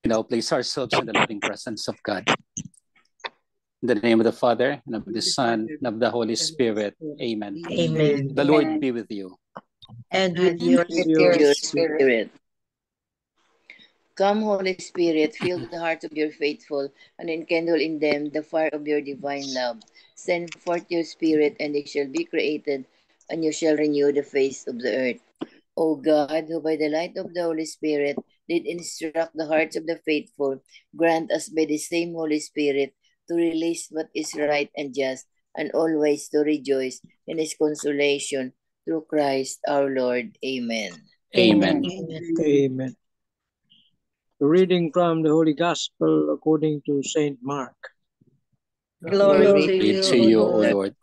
now place ourselves in the loving presence of God. In the name of the Father, and of the Son, and of the Holy Spirit. Amen. Amen. The Lord be with you. And with your spirit. Come, Holy Spirit, fill the hearts of your faithful, and enkindle in them the fire of your divine love. Send forth your Spirit, and they shall be created, and you shall renew the face of the earth. O God, who by the light of the Holy Spirit did instruct the hearts of the faithful, grant us by the same Holy Spirit to release what is right and just, and always to rejoice in his consolation through Christ our Lord. Amen. Amen. Amen. A reading from the Holy Gospel according to Saint Mark. glory To you, O Lord.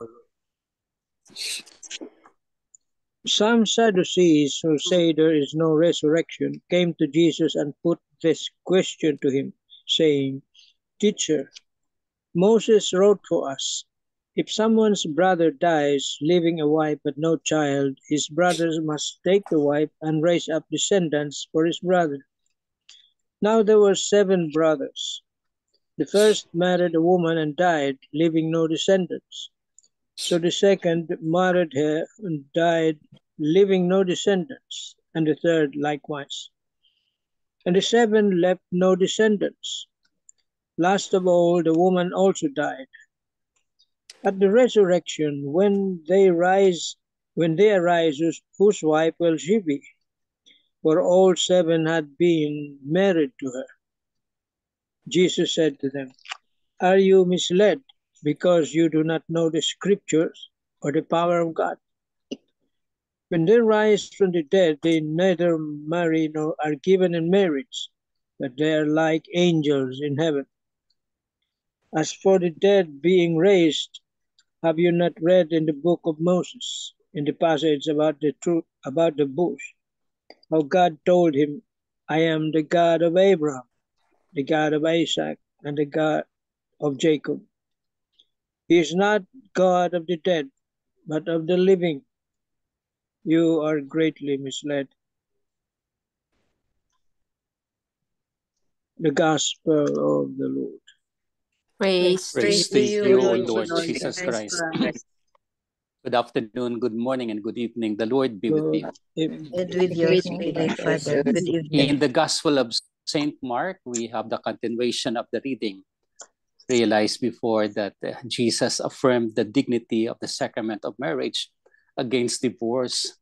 Some Sadducees who say there is no resurrection came to Jesus and put this question to him, saying, Teacher, Moses wrote for us, if someone's brother dies, leaving a wife but no child, his brothers must take the wife and raise up descendants for his brother. Now there were 7 brothers. The first married a woman and died, leaving no descendants. So the second married her and died, leaving no descendants, and the third likewise. And the 7 left no descendants. Last of all, the woman also died. At the resurrection, when they arise, whose wife will she be? For all 7 had been married to her. Jesus said to them, Are you misled because you do not know the scriptures or the power of God? When they rise from the dead, they neither marry nor are given in marriage, but they are like angels in heaven. As for the dead being raised, have you not read in the book of Moses, in the passage about the bush, how God told him, I am the God of Abraham, the God of Isaac, and the God of Jacob. He is not God of the dead, but of the living. You are greatly misled. The Gospel of the Lord. Praise to you, O Lord Lord Jesus Christ. Good afternoon, good morning, and good evening. The Lord be with you. And with your spirit, Father. Good evening. In the Gospel of Saint Mark, we have the continuation of the reading. Realize before that Jesus affirmed the dignity of the sacrament of marriage against divorce.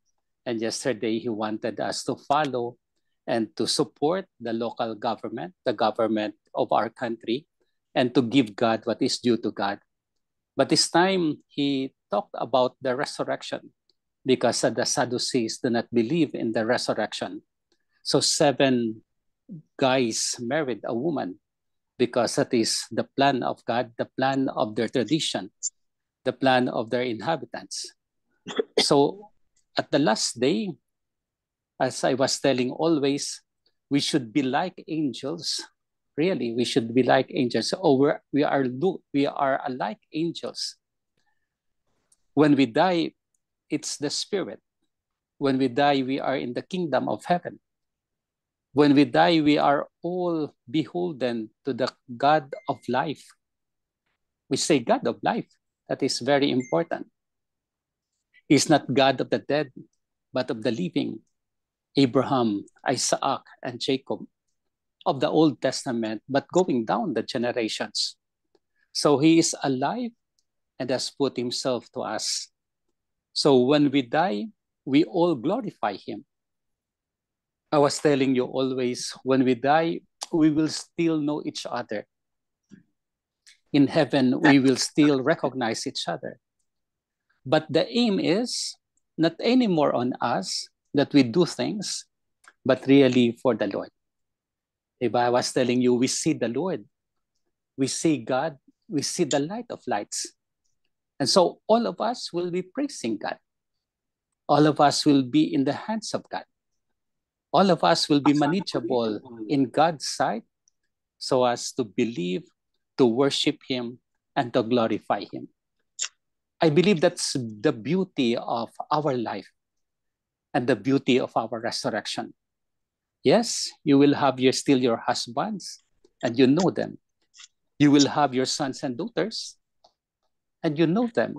And yesterday, he wanted us to follow and to support the local government, the government of our country, and to give God what is due to God. But this time, he talked about the resurrection because the Sadducees do not believe in the resurrection. So 7 guys married a woman because that is the plan of God, the plan of their tradition, the plan of their inhabitants. So at the last day, as I was telling always, we should be like angels. Really, we should be like angels. We are like angels. When we die, it's the spirit. When we die, we are in the kingdom of heaven. When we die, we are all beholden to the God of life. We say God of life. That is very important. He's not God of the dead, but of the living. Abraham, Isaac, and Jacob of the Old Testament, but going down the generations. So he is alive and has put himself to us. So when we die, we all glorify him. I was telling you always, when we die, we will still know each other. In heaven, we will still recognize each other. But the aim is not anymore on us that we do things, but really for the Lord. If I was telling you, we see the Lord, we see God, we see the light of lights. And so all of us will be praising God. All of us will be in the hands of God. All of us will be manageable in God's sight so as to believe, to worship him, and to glorify him. I believe that's the beauty of our life and the beauty of our resurrection. Yes, you will have still your husbands, and you know them. You will have your sons and daughters, and you know them.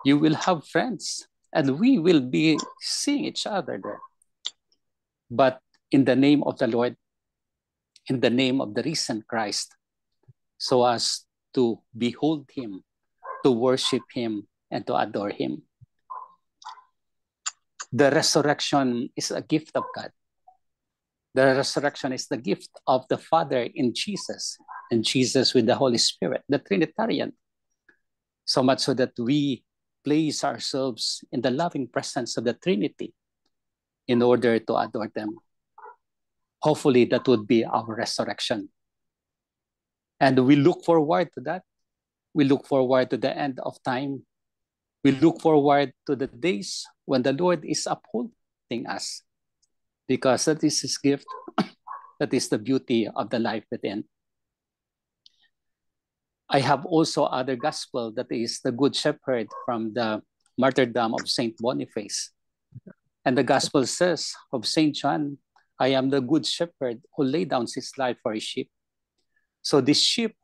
You will have friends, and we will be seeing each other there. But in the name of the Lord, in the name of the risen Christ, so as to behold him, to worship him, and to adore him. The resurrection is a gift of God. The resurrection is the gift of the Father in Jesus, and Jesus with the Holy Spirit, the Trinitarian. So much so that we place ourselves in the loving presence of the Trinity in order to adore them. Hopefully that would be our resurrection. And we look forward to that. We look forward to the end of time. We look forward to the days when the Lord is upholding us, because that is his gift. That is the beauty of the life within. I have also other gospel, that is the Good Shepherd from the martyrdom of Saint Boniface. And the gospel says of Saint John, I am the good shepherd who laid down his life for his sheep. So this sheep,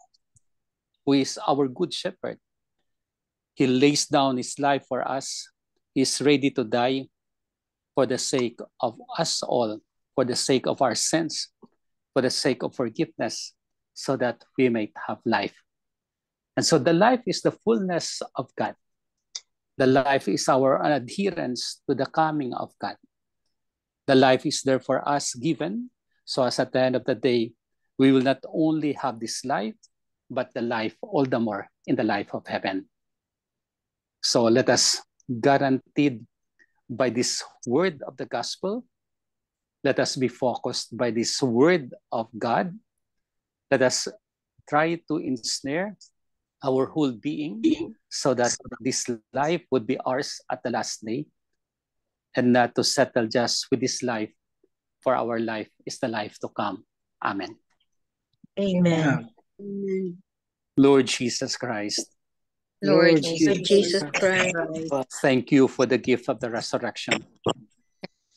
who is our good shepherd, he lays down his life for us. He is ready to die for the sake of us all, for the sake of our sins, for the sake of forgiveness, so that we may have life. And so the life is the fullness of God. The life is our adherence to the coming of God. The life is there for us given, so as at the end of the day, we will not only have this life, but the life all the more in the life of heaven. So let us, guaranteed by this word of the gospel, let us be focused by this word of God. Let us try to ensnare our whole being so that this life would be ours at the last day, and not to settle just with this life, for our life is the life to come. Amen. Amen. Lord Jesus Christ, Lord Jesus Christ, thank you for the gift of the resurrection.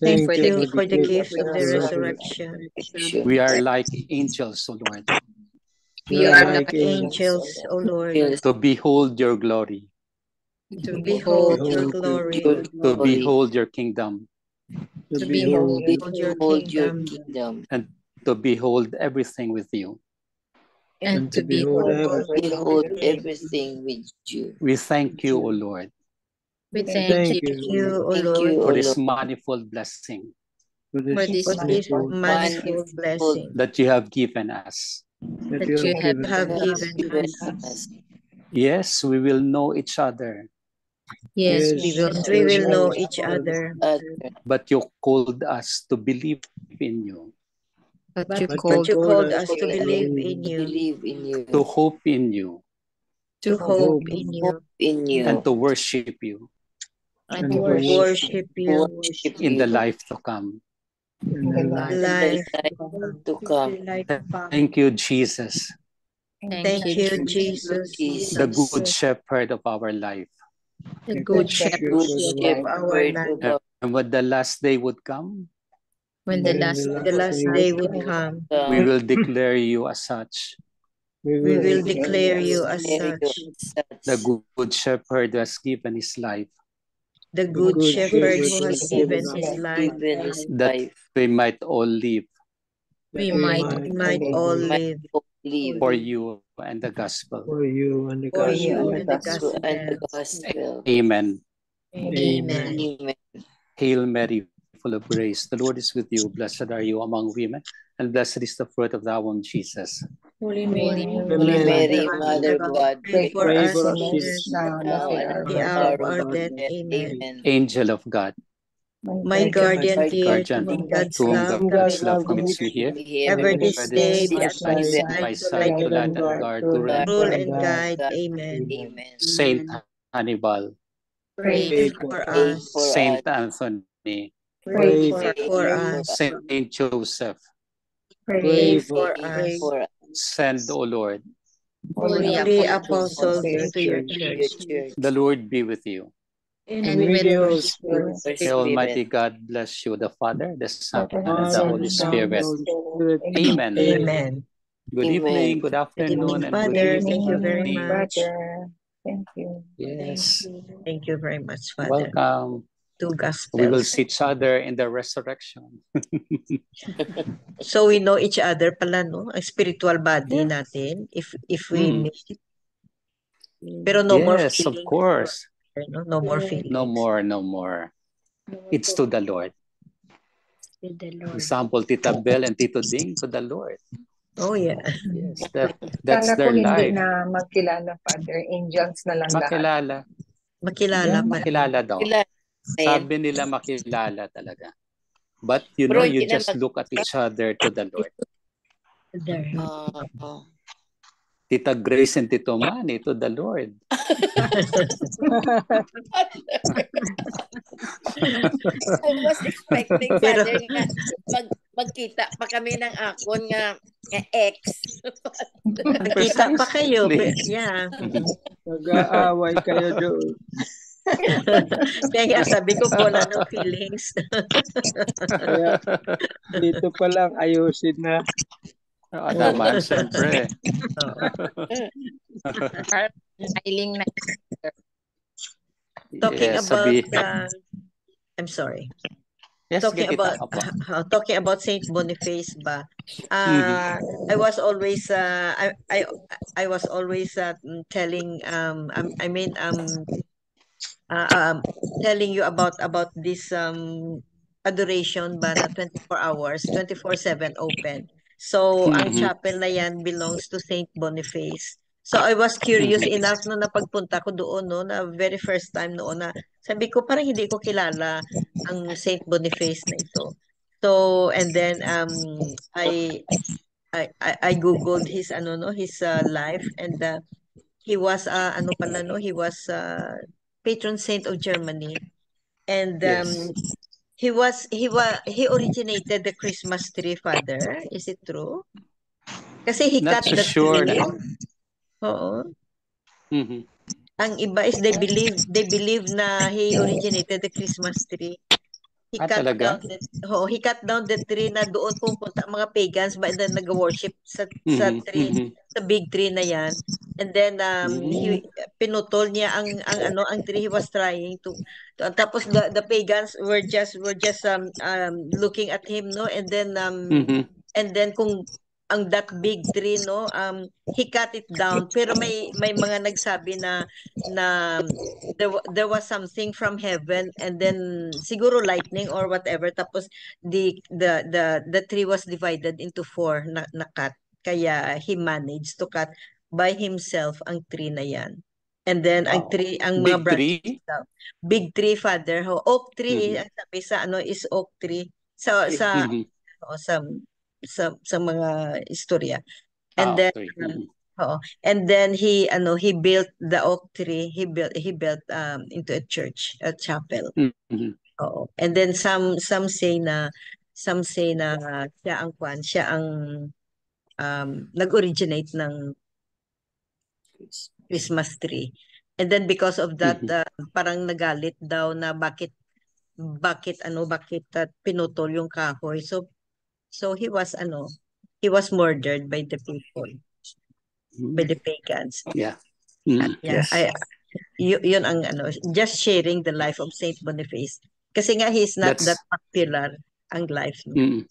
thank you for the gift of the resurrection. We are like angels, O Lord, We are like angels, O Lord, to behold your glory, to behold your glory, to behold your kingdom, to behold your your kingdom, kingdom, and to behold everything with you. and to behold behold everything. everything with you. We thank you, O Lord, We thank you, O Thank Lord, you, O for this Lord, manifold blessing for this manifold blessing that you have given us. that you have given given us. us. Yes, we will know each other, Yes, we will know each other, but you called us to believe in you, but you called us to believe in you, Believe in you, to hope in you, to hope in you, hope in you, and to worship you and to worship you worship in the you life to come. in the in the life. life to come. Thank you, Jesus, Thank you, Jesus, the good shepherd of our life. the good shepherd Good of our shepherd life. of And when the last day would come, When the last day would come, we will declare you as such, we will declare you as such, the good shepherd who has given his life, the good shepherd who has given his life, given his that life. we might all live we might all live Believe for you and the gospel. For you and the for gospel. you and the gospel and the gospel. gospel. Amen. Amen. Amen. Hail Mary, full of grace, the Lord is with you. Blessed are you among women, and blessed is the fruit of thy womb, Jesus. Holy Mary, Holy Mary, Mother of God, pray for Pray us for us sinners, now and at the hour of our death. Amen. Amen. Angel of God, My guardian dear, to guardian, whom God's to whom love God's love commits commits me here, ever this where day be side at my by side side to light and guard, to rule and guide. Amen. Amen. Saint Hannibal, Pray for Pray us. for Saint us. Anthony, Pray Pray for us. Saint Joseph, Pray for us. for us. send, O Lord. Holy apostles into your Your church. church. The Lord be with you. and with with your your spirit. spirit. May Almighty God bless you, the Father, the Son, Father, and the Father, Holy Son, and Spirit. Holy Spirit. Amen. Amen. Good evening, good Amen. Good afternoon, evening, and good Father. Thank you very evening. much. Father. Thank you. Yes, Thank you very much, Father. welcome. Two We will Gospels. see each other in the resurrection. So we know each other pala, no? Ang spiritual body natin, if we Mm. meet. Pero no more Yes, of feelings. course. No? No more feelings. No more, no more. It's to the Lord. With the Lord. Example, Tita Bel and Tito Ding to the Lord. Oh, yeah. Yes, that's Kala ko their hindi life. na magkilala, Father. Angels na lang lahat. Makilala. Makilala pa. Makilala daw. Kilala na yan. Sabi nila makilala talaga. But you Pero know, you hindi na just look at each other to the Lord. Tita Grace and Tito Manny to the Lord. I was expecting, Pero- Father, nga magkita pa kami ng akon nga ex. Nakita pa kayo. Precisely. Yeah. Nag-aaway kayo doon. Kaya nga sabi ko, wala ng feelings. Kaya dito pa lang ayusin na. Oo naman, syempre. Oo. Smiling na. Talking Yes, about, sabi. I'm sorry. Yes, Talking sige, about Tita. Opo. talking about Saint Boniface ba? Mhm. I was always I was always telling telling you about this adoration ba na 24 hours, 24/7 open. So ang Mhm. chapel na yan belongs to Saint Boniface. So I was curious enough no na pagpunta ko doon no na very first time noon na sabi ko parang hindi ko kilala ang Saint Boniface na ito. So and then I googled his life and he was he was patron saint of Germany and Yes. he originated the Christmas tree, Father. Is it true? Kasi he Not cut so the sure. tree. No? Oo. Mhm. Ang iba is they believe na he originated the Christmas tree. He cut Talaga? down the tree na doon pupunta ang mga pagans ba and then nag-worship sa Mhm. tree, Mhm. sa big tree na yan. And then Mm. pinutol niya ang tree he was trying to tapos the pagans were just looking at him no Mhm. and then kung ang that big tree no he cut it down pero may mga nagsabi na there was something from heaven and then siguro lightning or whatever tapos the tree was divided into four na cut kaya he managed to cut by himself ang tree na yan and then Wow. ang mga Big branches tree? daw big tree, Father, oak tree Mhm. ang sabi sa is oak tree sa Mhm. sa mga istorya and then Okay. Mhm. and then he built the oak tree. He built into a chapel. Mhm. Oo. And then some say na siya ang nag-originate ng Christmas tree. And then because of that Mhm. parang nagalit daw na bakit pinutol yung kahoy. So he was murdered by the people, by the pagans. Yeah. Mhm. Yeah, Yes. yun ang just sharing the life of Saint Boniface. Kasi nga he's not that That's popular ang life niya. mhm.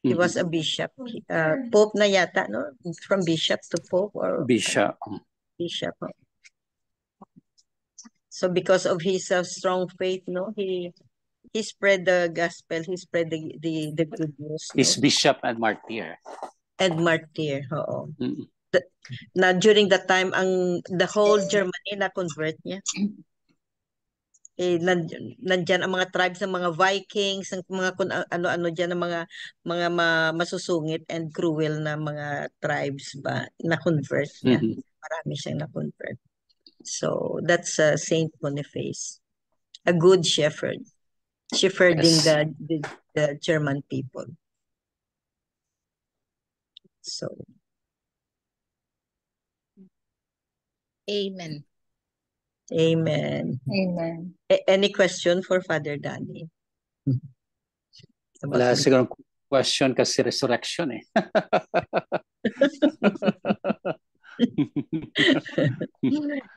He Mhm. was a bishop, pope na yata, no? From bishop to pope or Bishop. bishop. So because of his strong faith, no, he spread the gospel, he spread the good news, no? Is bishop and martyr. And martyr, oo. Mhm. Na during that time the whole Germany na convert niya. Nandyan ang mga tribes ng mga Vikings, ang mga ano-ano diyan ng mga masusungit and cruel na mga tribes ba na convert niya. Mhm. Marami siyang na convert. So that's Saint Boniface, a good shepherd, shepherding Yes. the German people. So Amen. Amen. Amen. Any question for Father Danny? Wala siguro question kasi resurrection eh.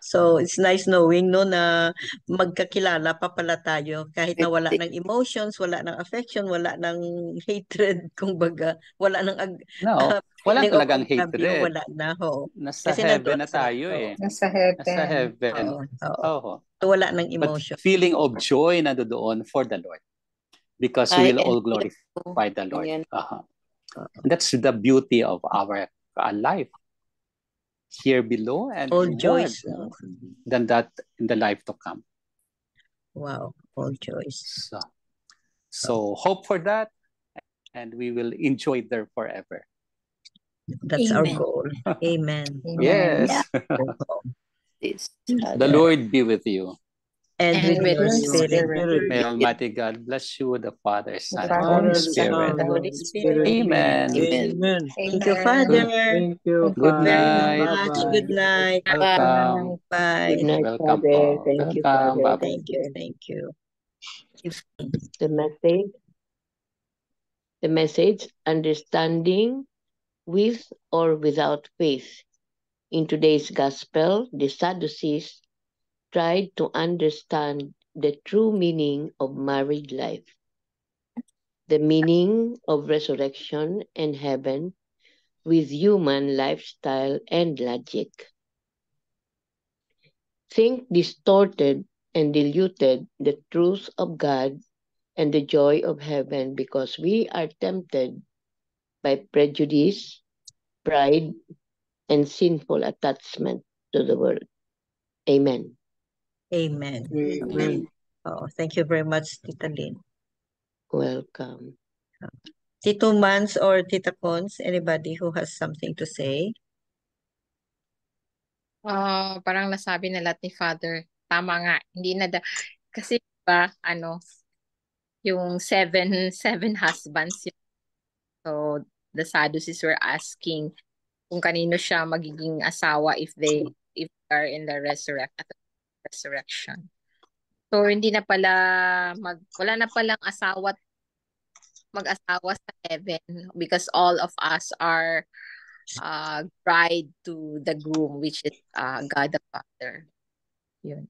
So, it's nice knowing no na magkakilala pa pala tayo kahit na wala ng emotions, wala ng affection, wala ng hatred, kumbaga, wala ng No, wala feeling of talagang agravio, hatred. wala na. Ho. Nasa Kasi heaven nandoon na tayo eh. Nasa Nasa heaven. heaven. Oo. Oo. So, wala ng But emotion. feeling of joy na doon for the Lord. Because we will all glorify the Lord. That's the beauty of our life here below and All more joys. than that in the life to come. Wow, all joys. So hope for that, and we will enjoy there forever. That's our goal. Amen. Yes. The Lord be with you. And with your spirit. May Almighty God bless you, the Father, Son, and Father, Holy the Spirit. Son, Holy the Spirit. Amen. Amen. Thank you, Father. Thank you, Good Father. night. Much. Good night. Welcome. Bye. Good night, Welcome Father. po. Thank you, Welcome. Father. Bye-bye. Thank you. The message, understanding with or without faith. In today's gospel, the Sadducees tried to understand the true meaning of married life, the meaning of resurrection and heaven with human lifestyle and logic. Think distorted and diluted the truth of God and the joy of heaven because we are tempted by prejudice, pride, and sinful attachment to the world. Amen. Amen. Oh, thank you very much, Tita Lynn. Welcome. Tito Mans or Tita Cons, anybody who has something to say? Parang nasabi na lahat ni Father. Tama nga. Hindi na kasi ba yung seven husbands yun. So the Sadducees were asking kung kanino siya magiging asawa if they are in the resurrection. So hindi na pala wala na palang mag-asawa sa heaven because all of us are bride to the groom, which is God the Father. Yun.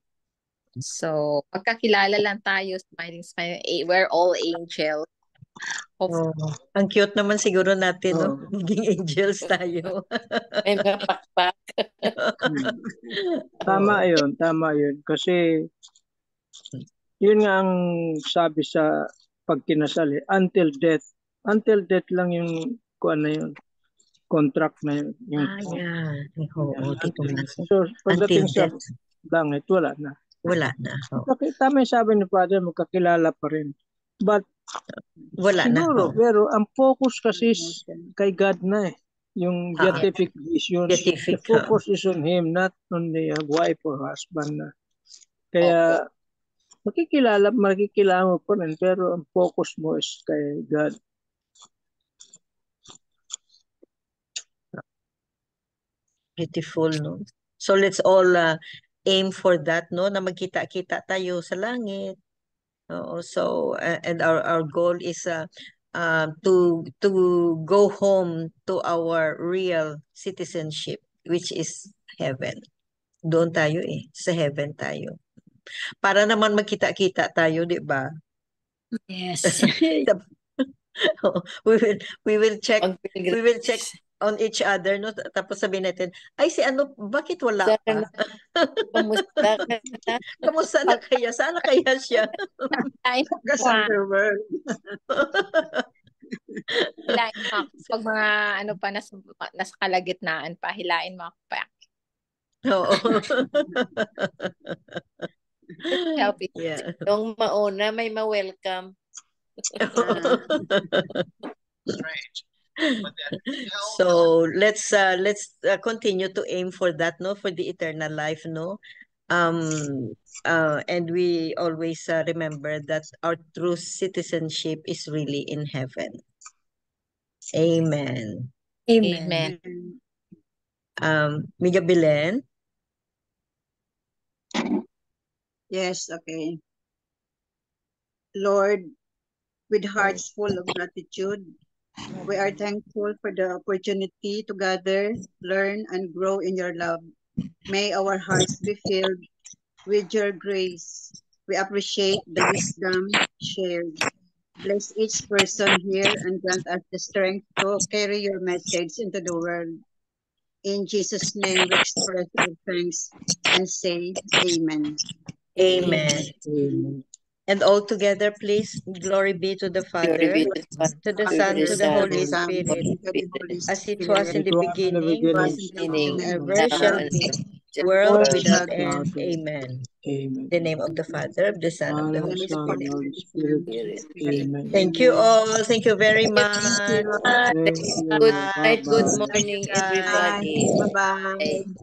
So, pagkakilala lang tayo, smiling. We're all angels. Ang cute naman siguro natin, no? Maging angels tayo. May mga pakpak. Tama yun. Kasi, yun nga ang sabi sa pagkinasal, until death. Until death lang yung contract na yun. So, pagdating sa langit, wala na. Tama yung sabi ni Father, magkakilala pa rin. But, wala siguro, na. Pero ang focus kasi kay God na eh. Yung beatific visions. The focus is on Him, not on the wife or husband na. Kaya, makikilala mo pa rin, pero ang focus mo is kay God. Beautiful, no? So let's all aim for that, no? Na magkita-kita tayo sa langit. So and our goal is to go home to our real citizenship, which is heaven. Doon tayo sa heaven tayo. Para naman magkita-kita tayo, di ba? Yes. we will check on each other, no? Tapos sabihin natin, ay si bakit wala pa? Kamusta na kaya? Sana kaya siya? Hilain pag mga pa nasa kalagitnaan pa, hilain mo ako pa. Oo. Help it. Yeah. Yung mauna, may ma-welcome. Right. So let's continue to aim for that, no, for the eternal life, no, and we always remember that our true citizenship is really in heaven. Amen. Amen. Miga Belen. Yes, okay. Lord, with hearts full of gratitude, we are thankful for the opportunity to gather, learn, and grow in your love. May our hearts be filled with your grace. We appreciate the wisdom shared. Bless each person here and grant us the strength to carry your message into the world. In Jesus' name, we express our thanks and say amen. Amen. Amen. And all together, please, glory be to the Glory Father, be to the Father, to the to Son, the to the Son, Holy to the Spirit, Holy To the Spirit, Holy as it was in Spirit, the It was in the beginning, was beginning, in the beginning, and beginning, ever now, shall and be, forever. world world without without end. end. Amen. Amen. In the name of the Father, of the Son, of the Father, Holy Son, and Spirit. Holy Spirit. Spirit. Amen. Thank you Amen. all. Thank you very Thank you. much. Thank Good you. night, good Bye-bye. Thank you, morning, guys. everybody. Bye. Bye-bye. Bye.